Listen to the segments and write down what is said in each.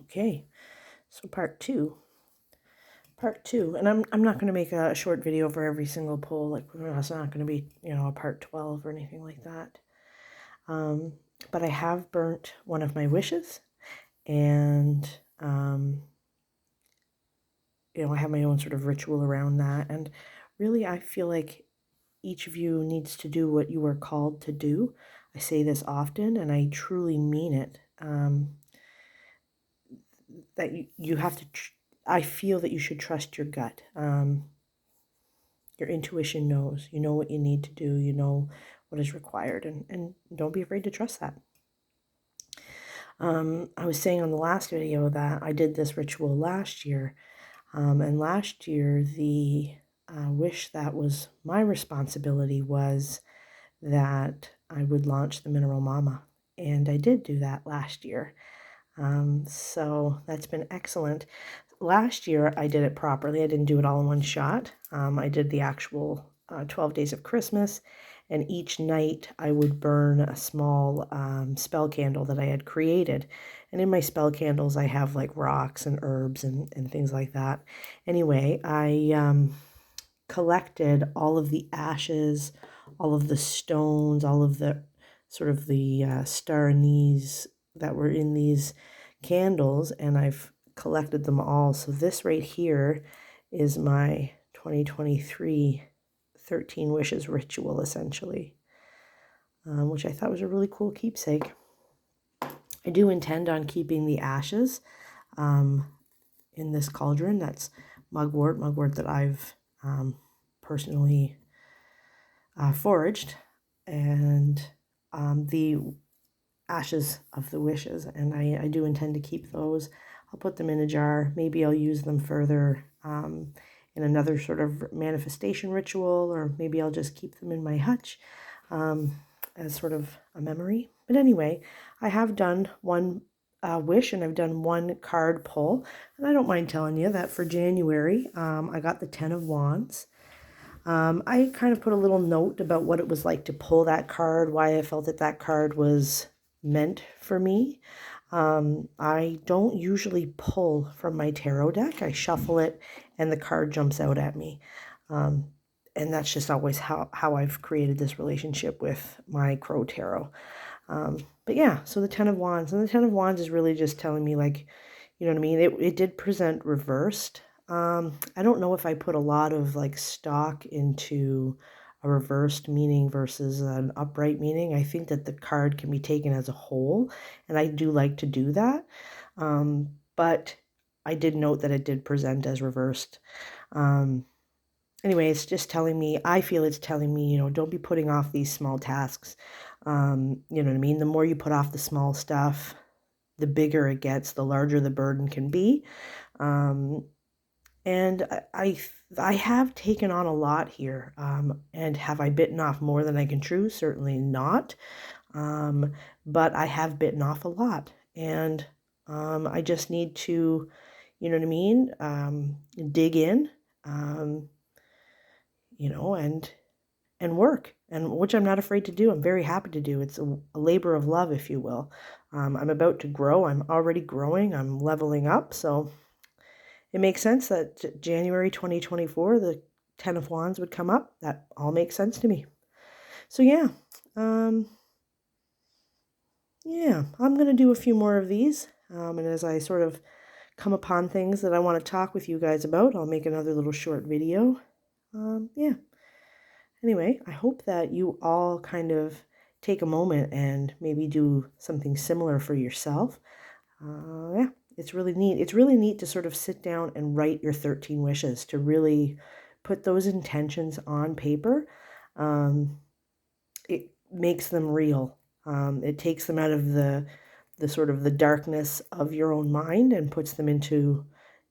Okay, so part two. And I'm not going to make a short video for every single pull. Like, it's not going to be, a part 12 or anything like that. But I have burnt one of my wishes, and I have my own sort of ritual around that. And really, I feel like each of you needs to do what you are called to do. I say this often, and I truly mean it. That you have to, I feel that you should trust your gut. Your intuition knows. You know what you need to do. You know what is required, and don't be afraid to trust that. I was saying on the last video that I did this ritual last year, and last year the wish that was my responsibility was that I would launch the Mineral Mama, and I did do that last year. So that's been excellent. Last year I did it properly. I didn't do it all in one shot. I did the actual 12 days of Christmas, and each night I would burn a small spell candle that I had created. And in my spell candles I have like rocks and herbs and things like that. Anyway, I collected all of the ashes, all of the stones, all of the sort of the star anise that were in these candles, and I've collected them all. So this right here is my 2023 13 wishes ritual, essentially, which I thought was a really cool keepsake. I do intend on keeping the ashes in this cauldron. That's mugwort that I've personally foraged, and the ashes of the wishes, and I do intend to keep those. I'll put them in a jar. Maybe I'll use them further in another sort of manifestation ritual, or maybe I'll just keep them in my hutch as sort of a memory. But anyway, I have done one wish, and I've done one card pull, and I don't mind telling you that for January I got the 10 of Wands. I kind of put a little note about what it was like to pull that card, why I felt that that card was meant for me. I don't usually pull from my tarot deck. I shuffle it and the card jumps out at me. And that's just always how I've created this relationship with my Crow Tarot. But yeah, so the 10 of Wands. And the 10 of Wands is really just telling me, like, you know what I mean? It did present reversed. I don't know if I put a lot of like stock into a reversed meaning versus an upright meaning. I think that the card can be taken as a whole, and I do like to do that. But I did note that it did present as reversed. Anyway, it's just telling me, I feel it's telling me, don't be putting off these small tasks. You know what I mean? The more you put off the small stuff, the bigger it gets, the larger the burden can be. And I have taken on a lot here. And have I bitten off more than I can chew? Certainly not. But I have bitten off a lot. And I just need to, you know what I mean? Dig in, and work, and which I'm not afraid to do. I'm very happy to do. It's a labor of love, if you will. I'm about to grow. I'm already growing. I'm leveling up. So it makes sense that January 2024, the 10 of Wands would come up. That all makes sense to me. So yeah, I'm going to do a few more of these. And as I sort of come upon things that I want to talk with you guys about, I'll make another little short video. Yeah. Anyway, I hope that you all kind of take a moment and maybe do something similar for yourself. Yeah, it's really neat. It's really neat to sort of sit down and write your 13 wishes, to really put those intentions on paper. It makes them real. It takes them out of the sort of the darkness of your own mind and puts them into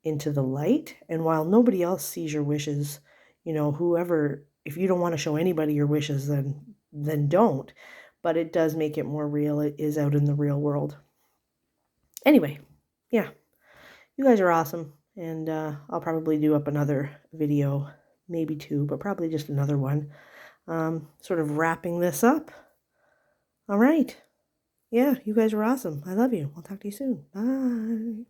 the light. And while nobody else sees your wishes, whoever, if you don't want to show anybody your wishes, then don't. But it does make it more real. It is out in the real world. Anyway, yeah, you guys are awesome. And I'll probably do up another video, maybe two, but probably just another one, sort of wrapping this up. All right. Yeah, you guys are awesome. I love you. I'll talk to you soon. Bye.